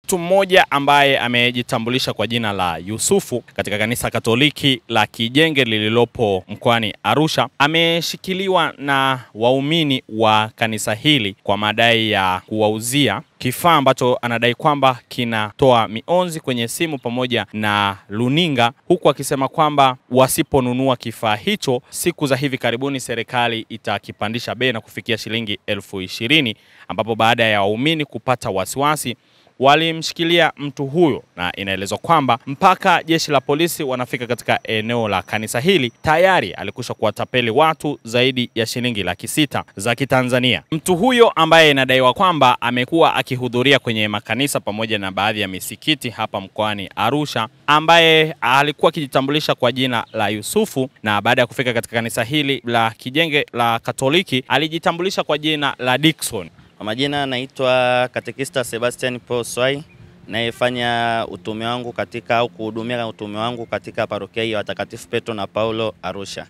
Mtu mmoja ambaye amejitambulisha kwa jina la Yusufu katika kanisa Katoliki la Kijenge lililopo mkoani Arusha ameshikiliwa na waumini wa kanisa hili kwa madai ya kuwauzia kifaa ambacho anadai kwamba kinatoa mionzi kwenye simu pamoja na luninga, huku akisema kwamba wasiponunua kifaa hicho siku za hivi karibuni serikali itakipandisha bei na kufikia shilingi 20,000, ambapo baada ya waumini kupata wasiwasi walimshikilia mtu huyo, na inaelezwa kwamba mpaka jeshi la polisi wanafika katika eneo la kanisa hili tayari alikusha kuwatapeli watu zaidi ya shilingi 600,000 za Kitanzania. Mtu huyo ambaye inadaiwa kwamba amekuwa akihudhuria kwenye makanisa pamoja na baadhi ya misikiti hapa mkoani Arusha, ambaye alikuwa akijitambulisha kwa jina la Yusufu, na baada ya kufika katika kanisa hili la Kijenge la Katoliki alijitambulisha kwa jina la Dickson. Kwa majina naitwa Katekista Sebastian Paul Swai, nayefanya utume wangu katika au kuhudumia utume wangu katika parokia ya Watakatifu Petro na Paulo Arusha.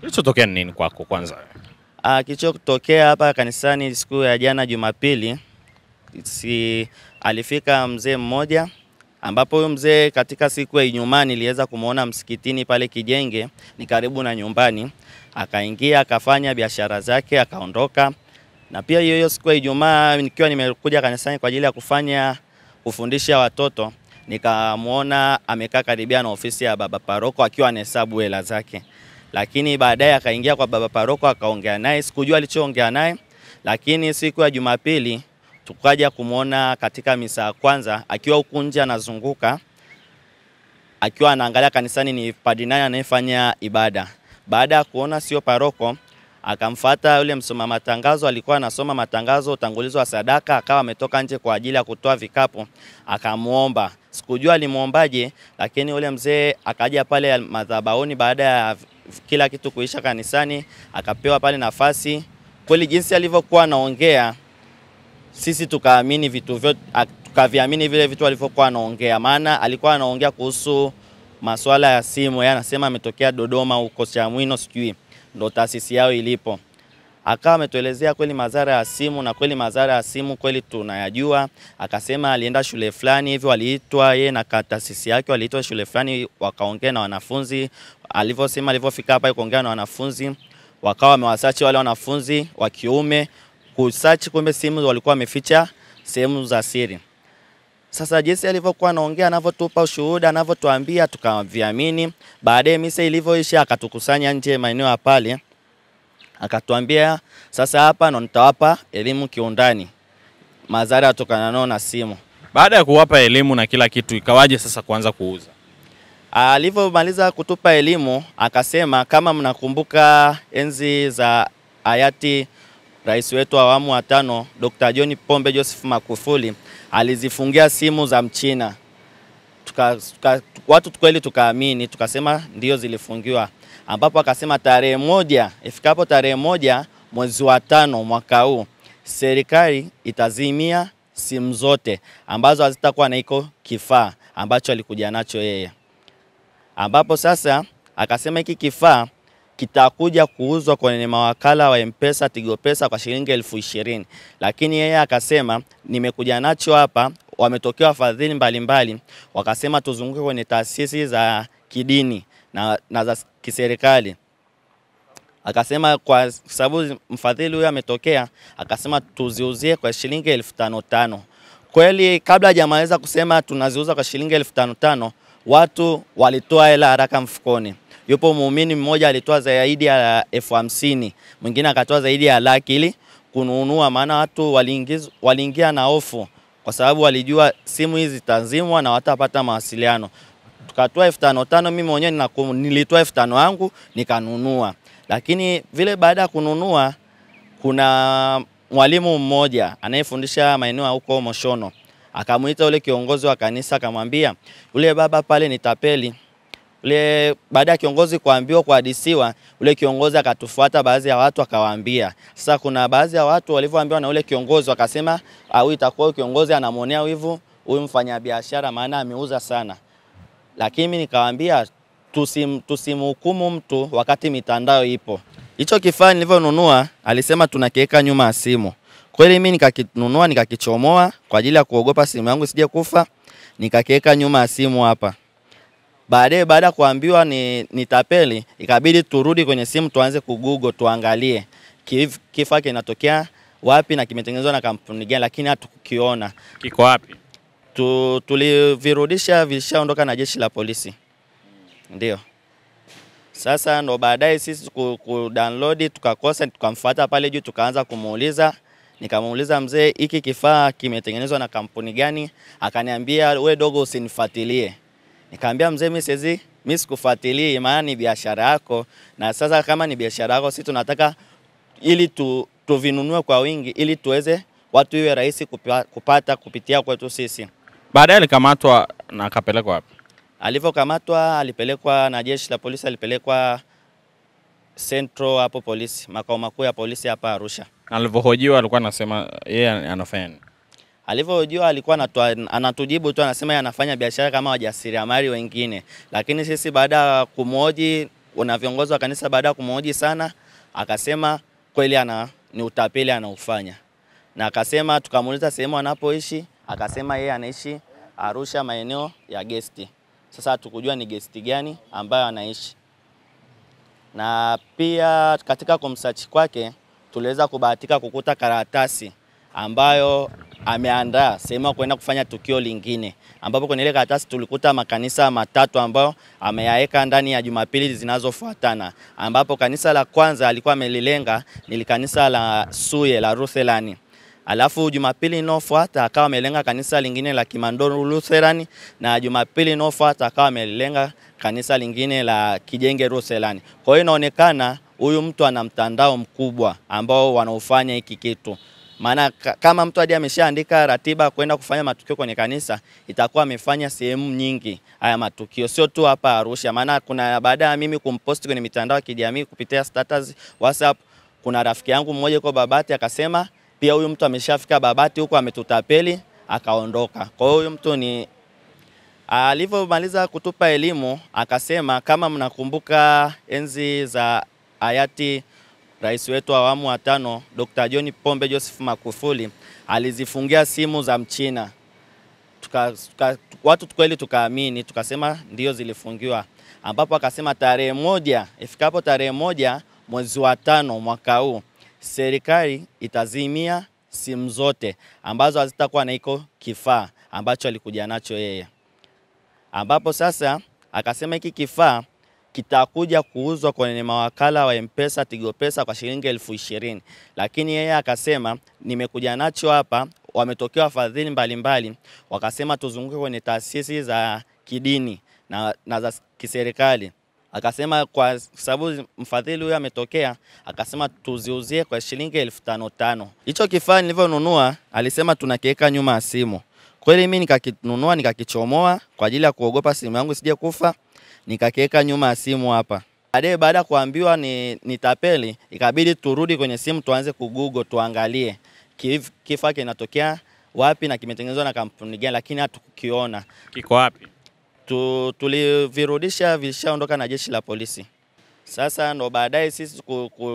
Kilichotokea nini kwako kwanza? Kilichotokea hapa kanisani siku ya jana Jumapili, alifika mzee mmoja, ambapo huyo mzee katika siku ya Ijumaa niliweza kumuona msikitini pale Kijenge, ni karibu na nyumbani. Akaingia akafanya biashara zake akaondoka. Na pia hiyo siku ya Ijumaa nikiwa nimekuja kanisani kwa ajili ya kufundisha watoto, nikamuona amekaa karibia na ofisi ya baba paroko akiwa anahesabu hela zake. Lakini baadaye akaingia kwa baba paroko akaongea naye, sikujua alichoongea naye. Lakini siku ya Jumapili tukaja kumuona katika misa ya kwanza akiwa huko nje anazunguka, akiwa anaangalia kanisani ni padri nani anayefanya ibada. Baada ya kuona sio paroko, akamfuata yule msoma matangazo, alikuwa anasoma matangazo utangulizo wa sadaka, akawa ametoka nje kwa ajili ya kutoa vikapu, akamuomba. Sikujua alimuombaje, lakini yule mzee akaja pale madhabahuni baada ya kila kitu kuisha kanisani, akapewa pale nafasi. Kweli jinsi alivyokuwa anaongea, sisi tukaamini vitu vyote, tukaviamini vile vitu alivyokuwa anaongea, maana alikuwa anaongea kuhusu masuala ya simu. Yeye anasema ametokea Dodoma huko Chamwino sijui ndo taasisi yao ilipo. Akawa ametuelezea kweli madhara ya simu, na kweli madhara ya simu kweli tunayajua. Akasema alienda shule fulani hivi, waliitwa yeye na taasisi yake, waliitwa shule fulani wakaongea na wanafunzi. Alivyosema alivyofika hapa kuongea na wanafunzi, wakawa wamewasachi wale wanafunzi wa kiume kusearch, kumbe simu walikuwa wameficha sehemu za siri. Sasa jinsi alivyokuwa anaongea, anavyotupa ushuhuda, anavyotuambia tukaviamini. Baadaye misa ilivyoisha akatukusanya nje maeneo ya pale, akatuambia sasa hapa ndo nitawapa elimu kiundani madhara yatokana na simu. Baada ya kuwapa elimu na kila kitu, ikawaje sasa kuanza kuuza? Alivyomaliza kutupa elimu akasema, kama mnakumbuka enzi za hayati Rais wetu wa awamu wa 5 Dr. John Pombe Joseph Magufuli alizifungia simu za Mchina. Watu kweli tukaamini, tukasema ndio zilifungiwa. Ambapo akasema tarehe 1, ifikapo tarehe 1 mwezi wa 5 mwaka huu, serikali itazimia simu zote ambazo hazitakuwa na iko kifaa ambacho alikuja nacho yeye. Ambapo sasa akasema hiki kifaa kitakuja kuuzwa kwenye mawakala wa M-Pesa, Tigo Pesa kwa shilingi 20,000. Lakini yeye akasema nimekuja nacho hapa, wametokea wafadhili mbalimbali, wakasema tuzunguke kwenye taasisi za kidini na za kiserikali. Akasema kwa sababu mfadhili huyo ametokea, akasema tuziuzie kwa shilingi 5,500. Kweli kabla hajamaliza kusema tunaziuza kwa shilingi 5,500, watu walitoa hela haraka mfukoni. Yupo muumini mmoja alitoa zaidi ya 50,000, mwingine akatoa zaidi ya 100,000 ili kununua, maana watu waliingia na hofu kwa sababu walijua simu hizi zitazimwa na watapata mawasiliano. Tukatoa 5,500, mimi mwenyewe nilitoa 5,000 yangu nikanunua. Lakini vile baada ya kununua, kuna mwalimu mmoja anayefundisha maeneo huko Moshono, akamuita ule kiongozi wa kanisa akamwambia, ule baba pale ni tapeli. Ule baada ya kiongozi kuambiwa kuhadisiwa, ule kiongozi akatufuata baadhi ya watu akawaambia. Sasa kuna baadhi ya watu walivyoambiwa na ule kiongozi wakasema, au itakuwa kiongozi anamonea wivu huyu mfanyabiashara maana ameuza sana. Lakini mimi nikawaambia tusimhukumu mtu wakati mitandao ipo. Hicho kifaa nilivyonunua alisema tunakiweka nyuma ya simu. Kweli mimi nikakinunua nikakichomoa kwa ajili ya kuogopa simu yangu isije kufa, nikakiweka nyuma ya simu hapa. Baada ya kuambiwa ni tapeli, ikabidi turudi kwenye simu tuanze kugoogle tuangalie kifaa kinatokea wapi na kimetengenezwa na kampuni gani, lakini hatukukiona. Kiko wapi? Tulivirudisha, vilishaondoka na jeshi la polisi. Ndio. Sasa ndo baadaye sisi download tukakosa, tukamfuata pale juu tukaanza kumuuliza. Nikamuuliza mzee, hiki kifaa kimetengenezwa na kampuni gani? Akaniambia we dogo usinifuatilie. Nikamwambia mzee, mimi sikufuatilii, maana ni biashara yako, na sasa kama ni biashara yako sisi tunataka ili tuvinunue kwa wingi ili tuweze watu iwe rahisi kupata kupitia kwetu sisi. Baadaye alikamatwa na akapelekwa wapi? Alivyokamatwa alipelekwa na jeshi la polisi, alipelekwa Central hapo polisi, makao makuu ya polisi hapa Arusha. Alivyohojiwa alikuwa anasema yeye anafanya nini? Alivyohojiwa alikuwa anatujibu tu, anasema anafanya biashara kama wajasiriamali wengine. Lakini sisi baada ya kumhoji na viongozi wa kanisa, baada ya kumhoji sana, akasema kweli ni utapeli anaufanya. Na akasema, tukamuuliza sehemu anapoishi, akasema yeye anaishi Arusha maeneo ya guest. Sasa hatukujua ni guest gani ambayo anaishi. Na pia katika kumsearch kwake tuliweza kubahatika kukuta karatasi ambayo ameandaa sehemu kwenda kufanya tukio lingine, ambapo kwenye ile karatasi tulikuta makanisa matatu ambayo ameyaweka ndani ya Jumapili zinazofuatana, ambapo kanisa la kwanza alikuwa amelilenga ni kanisa la Suye la Rutherani. Alafu Jumapili inofuata akawa amelenga kanisa lingine la Kimandoro Rutherani, na Jumapili inofuata akawa amelenga kanisa lingine la Kijenge Rutherani. Kwa hiyo inaonekana huyu mtu ana mtandao mkubwa ambao wanaofanya hiki kitu. Maana kama mtu hadi ameshaandika ratiba kwenda kufanya matukio kwenye kanisa, itakuwa amefanya sehemu nyingi haya matukio, sio tu hapa Arusha. Maana kuna baada ya mimi kumpost kwenye mitandao ya kijamii kupitia status WhatsApp, kuna rafiki yangu mmoja yuko Babati akasema pia huyu mtu ameshafika Babati huko ametutapeli akaondoka. Kwa hiyo huyu mtu ni alivyomaliza kutupa elimu akasema, kama mnakumbuka enzi za hayati Rais wetu wa awamu wa 5 Dr. John Pombe Joseph Magufuli alizifungia simu za Mchina. Watu kweli tukaamini, tukasema ndio zilifungiwa, ambapo akasema tarehe 1, ifikapo tarehe 1 mwezi wa 5 mwaka huu, serikali itazimia simu zote ambazo hazitakuwa na iko kifaa ambacho alikuja nacho yeye. Ambapo sasa akasema hiki kifaa kitakuja kuuzwa kwenye mawakala wa M-Pesa, Tigo Pesa kwa shilingi 20,000. Lakini yeye akasema nimekuja nacho hapa, wametokea wafadhili mbalimbali, wakasema tuzunguke kwenye taasisi za kidini na za kiserikali. Akasema kwa sababu mfadhili huyo ametokea, akasema tuziuzie kwa shilingi 5,500. Hicho kifaa nilivyonunua alisema tunakiweka nyuma ya simu. Kweli mimi nikakinunua nikakichomoa kwa ajili ya kuogopa simu yangu isije kufa, nikakiweka nyuma ya simu hapa. Baada ya kuambiwa ni tapeli, ikabidi turudi kwenye simu tuanze kugoogle tuangalie kifaa kinatokea wapi na kimetengenezwa na kampuni gani, lakini hatukukiona. Kiko wapi? Tulivirudisha, vilishaondoka na jeshi la polisi. Sasa ndo baadaye sisi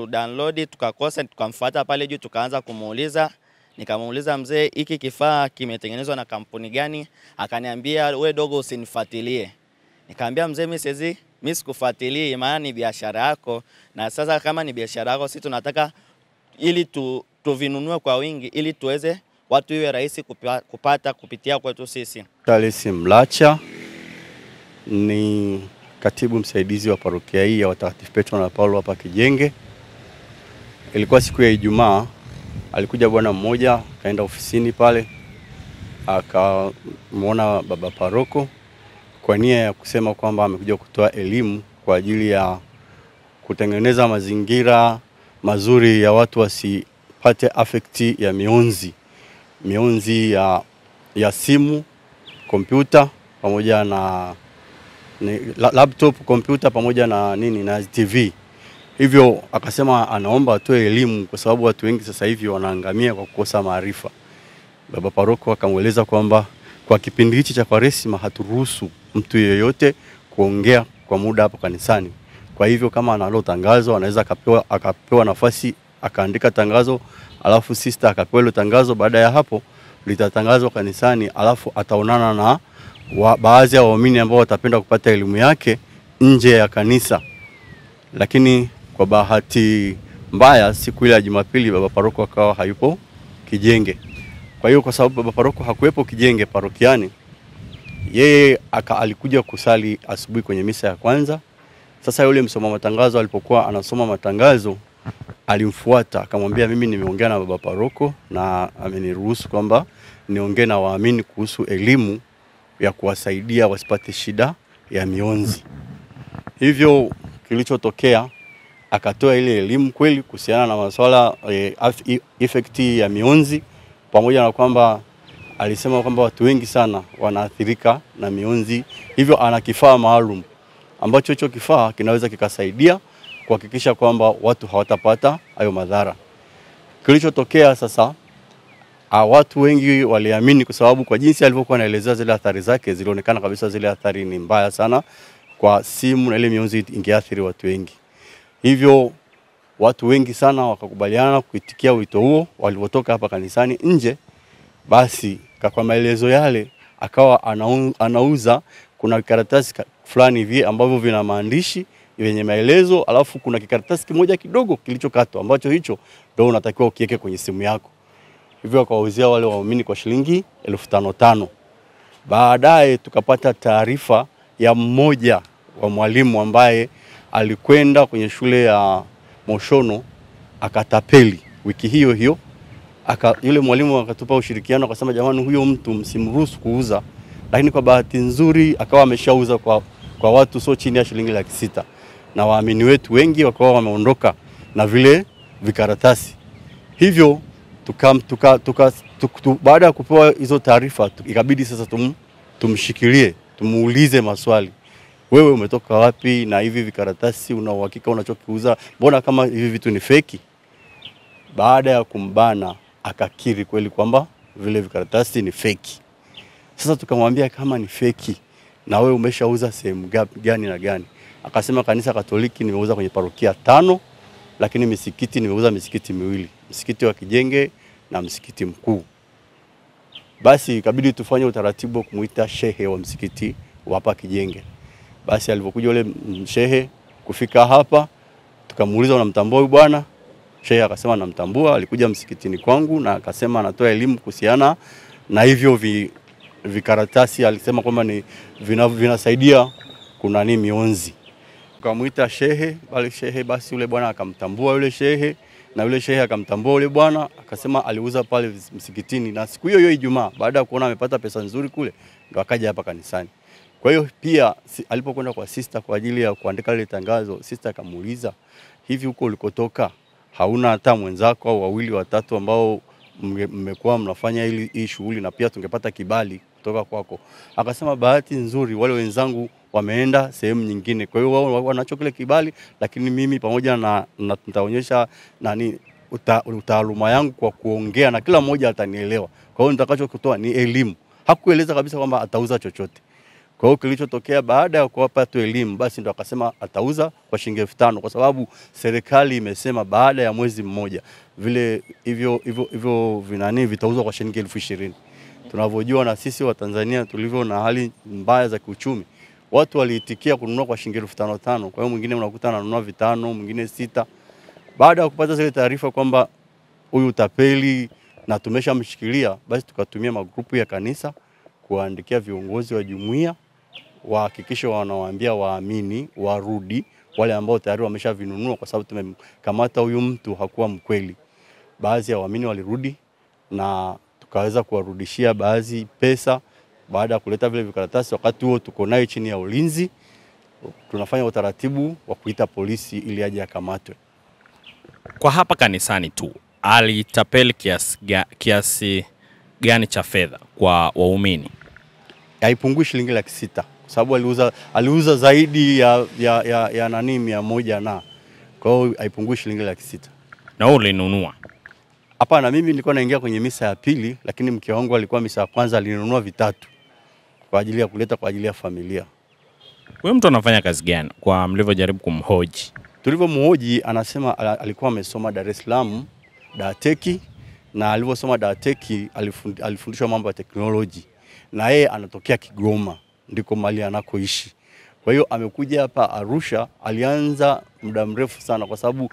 download tukakosa, tukamfuata pale juu tukaanza kumuuliza. Nikamuuliza mzee, hiki kifaa kimetengenezwa na kampuni gani? Akaniambia we dogo usinifuatilie. Nikamwambia mzee, mimi sikufuatilii, maana ni biashara yako, na sasa kama ni biashara yako sisi tunataka ili tuvinunue kwa wingi ili tuweze watu iwe rahisi kupata kupitia kwetu sisi. Charles Mlacha ni katibu msaidizi wa parokia hii ya Watakatifu Petro na Paulo hapa Kijenge. Ilikuwa siku ya Ijumaa, alikuja bwana mmoja kaenda ofisini pale, akamwona baba paroko kwa nia ya kusema kwamba amekuja kutoa elimu kwa ajili ya kutengeneza mazingira mazuri ya watu wasipate affect ya mionzi ya simu, kompyuta pamoja na laptop, kompyuta pamoja na TV. Hivyo akasema anaomba atoe elimu kwa sababu watu wengi sasa hivi wanaangamia kwa kukosa maarifa. Baba paroko akamueleza kwamba kwa kipindi hichi cha Kwaresima haturuhusu mtu yeyote kuongea kwa muda hapo kanisani. Kwa hivyo kama analo tangazo anaweza akapewa nafasi akaandika tangazo, alafu sister akapewa hilo tangazo. Baada ya hapo litatangazwa kanisani, alafu ataonana na baadhi ya waumini ambao watapenda kupata elimu yake nje ya kanisa. Lakini kwa bahati mbaya siku ile ya Jumapili baba paroko akawa hayupo Kijenge. Kwa hiyo kwa sababu baba paroko hakuwepo Kijenge parokiani, yeye alikuja kusali asubuhi kwenye misa ya kwanza. Sasa yule msoma matangazo alipokuwa anasoma matangazo alimfuata akamwambia, mimi nimeongea na baba paroko na ameniruhusu kwamba niongee na waamini kuhusu elimu ya kuwasaidia wasipate shida ya mionzi. Hivyo kilichotokea, akatoa ile elimu kweli kuhusiana na masuala effect ya mionzi, pamoja na kwamba alisema kwamba watu wengi sana wanaathirika na mionzi. Hivyo ana kifaa maalum ambacho hicho kifaa kinaweza kikasaidia kuhakikisha kwamba watu hawatapata hayo madhara. Kilichotokea sasa, watu wengi waliamini kwa sababu kwa jinsi alivyokuwa anaelezea zile athari zake, zilionekana kabisa zile athari ni mbaya sana kwa simu, na ile mionzi ingeathiri watu wengi. Hivyo watu wengi sana wakakubaliana kuitikia wito huo. Walipotoka hapa kanisani nje, basi kwa maelezo yale akawa anauza, kuna karatasi fulani hivi ambavyo vina maandishi yenye maelezo, alafu kuna kikaratasi kimoja kidogo kilichokatwa ambacho hicho ndio unatakiwa ukiweke kwenye simu yako. Hivyo akawauzia wale waumini kwa shilingi 1500. Baadaye tukapata taarifa ya mmoja wa mwalimu ambaye alikwenda kwenye shule ya Moshono akatapeli wiki hiyo hiyo. Yule mwalimu akatupa ushirikiano, akasema jamani, huyo mtu msimruhusu kuuza. Lakini kwa bahati nzuri akawa ameshauza kwa watu sio chini ya shilingi 600, na waamini wetu wengi wakawa wameondoka na vile vikaratasi. Hivyo baada ya kupewa hizo taarifa, ikabidi sasa tumshikilie, tumuulize maswali. Wewe umetoka wapi na hivi vikaratasi una uhakika unachokiuza? Mbona kama hivi vitu ni feki? Baada ya kumbana akakiri kweli kwamba vile vikaratasi ni feki. Sasa tukamwambia, kama ni feki na wewe umeshauza sehemu gani na gani? Akasema kanisa Katoliki nimeuza kwenye parokia 5, lakini misikiti nimeuza misikiti 2, msikiti wa Kijenge na msikiti mkuu. Basi ikabidi tufanye utaratibu kumuita shehe wa msikiti hapa Kijenge. Basi alipokuja yule shehe kufika hapa, tukamuuliza unamtambua huyu bwana? Shehe akasema namtambua, alikuja msikitini kwangu na akasema anatoa elimu kuhusiana na hivyo vikaratasi. Alisema kwamba ni vinasaidia kuna nini mionzi. Tukamuita shehe, bali shehe basi yule bwana akamtambua yule shehe, na yule shehe akamtambua yule bwana, akasema aliuza pale msikitini. Na siku hiyo Ijumaa, baada ya kuona amepata pesa nzuri kule, ndo akaja hapa kanisani. Kwa hiyo pia alipokwenda kwa sister kwa ajili ya kuandika ile tangazo, sister akamuuliza, hivi huko ulikotoka hauna hata mwenzako au wawili watatu ambao mmekuwa mnafanya hii shughuli na pia tungepata kibali kutoka kwako? Akasema bahati nzuri wale wenzangu wameenda sehemu nyingine, kwa hiyo wao wanacho kile kibali, lakini mimi pamoja na nitaonyesha utaaluma yangu kwa kuongea na kila mmoja atanielewa. Kwa hiyo nitakachokutoa ni elimu. Hakueleza kabisa kwamba atauza chochote. Kwa hiyo kilichotokea baada ya kuwapa tu elimu, basi ndo akasema atauza kwa shilingi 5000, kwa sababu serikali imesema baada ya mwezi mmoja vile hivyo vitauzwa kwa shilingi 20,000. Tunavyojua na sisi wa Tanzania tulivyo na hali mbaya za kiuchumi, watu waliitikia kununua kwa shilingi 5,500. Kwa hiyo mwingine unakuta ananunua 5, mwingine 6. Baada ya kupata zile taarifa kwamba huyu tapeli na tumeshamshikilia, basi tukatumia magrupu ya kanisa kuandikia viongozi wa jumuiya wahakikishe wanawaambia waamini warudi, wale ambao tayari wameshavinunua, kwa sababu tumemkamata huyu mtu hakuwa mkweli. Baadhi ya waamini walirudi na tukaweza kuwarudishia baadhi pesa baada ya kuleta vile vikaratasi. Wakati huo tuko naye chini ya ulinzi, tunafanya utaratibu wa kuita polisi ili aje akamatwe. Kwa hapa kanisani tu alitapeli kiasi gani cha fedha kwa waumini? Haipungui shilingi 600, kwa sababu aliuza zaidi ya nani 100 na. Kwa hiyo haipungui shilingi 600. Na wewe ulinunua? Hapana, mimi nilikuwa naingia kwenye misa ya pili, lakini mke wangu alikuwa misa ya kwanza, alinunua 3 kwa ajili ya kuleta kwa ajili ya familia. Wewe mtu anafanya kazi gani kwa mlivyojaribu kumhoji? Tulivyomhoji anasema alikuwa amesoma Dar es Salaam Daateki, na alivyosoma Daateki alifundishwa mambo ya teknoloji, na yeye anatokea Kigoma ndiko mali anakoishi. Kwa hiyo amekuja hapa Arusha, alianza muda mrefu sana kwa sababu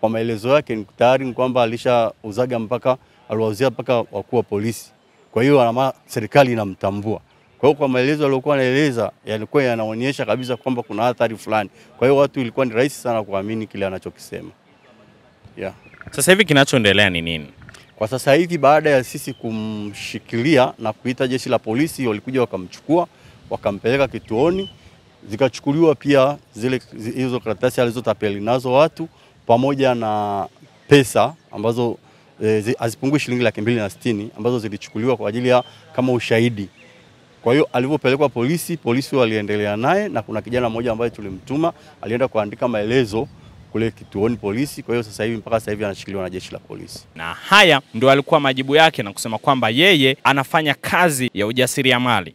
kwa maelezo yake tayari ni kwamba alishauzaga mpaka aliwauzia mpaka wakuu wa polisi. Kwa hiyo serikali inamtambua. Kwa hiyo kwa maelezo aliyokuwa anaeleza yalikuwa yanaonyesha kabisa kwamba kuna athari fulani. Kwa hiyo watu ilikuwa ni rahisi sana kuamini kile anachokisema. Yeah. Sasa hivi kinachoendelea ni nini? Kwa sasa hivi baada ya sisi kumshikilia na kuita jeshi la polisi, walikuja wakamchukua, wakampeleka kituoni, zikachukuliwa pia hizo karatasi alizotapeli nazo watu pamoja na pesa ambazo hazipungui shilingi 260 ambazo zilichukuliwa kwa ajili ya kama ushahidi. Kwa hiyo alipopelekwa polisi waliendelea naye, na kuna kijana mmoja ambaye tulimtuma alienda kuandika maelezo kule kituoni polisi. Kwa hiyo mpaka sasa hivi anashikiliwa na jeshi la polisi. Na haya ndio alikuwa majibu yake, na kusema kwamba yeye anafanya kazi ya ujasiriamali.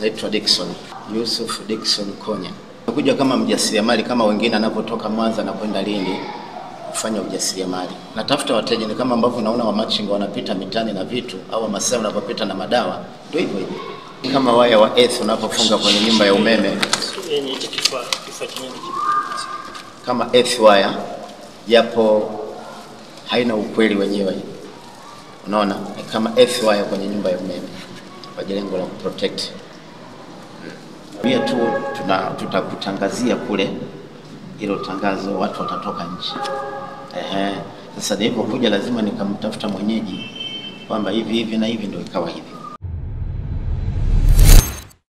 Naitwa Dickson, Yusuf Dickson Konya. Nakuja kama mjasiriamali kama wengine anapotoka Mwanza na kwenda Lindi kufanya ujasiriamali. Natafuta wateja, ni kama ambavyo unaona wa matching wanapita mitani na vitu, au Wamasai wanapopita na madawa, ndio hivyo hivyo. Kama waya wa earth unapofunga kwenye nyumba ya umeme, kama earth wire, japo haina ukweli wenyewe. Unaona, kama earth wire kwenye nyumba ya umeme kwa lengo la kuprotect. Pia tu tutakutangazia kule hilo tangazo, watu watatoka nje. Sasa ndipo kuja lazima nikamtafuta mwenyeji kwamba hivi na hivi, ndio ikawa hivi.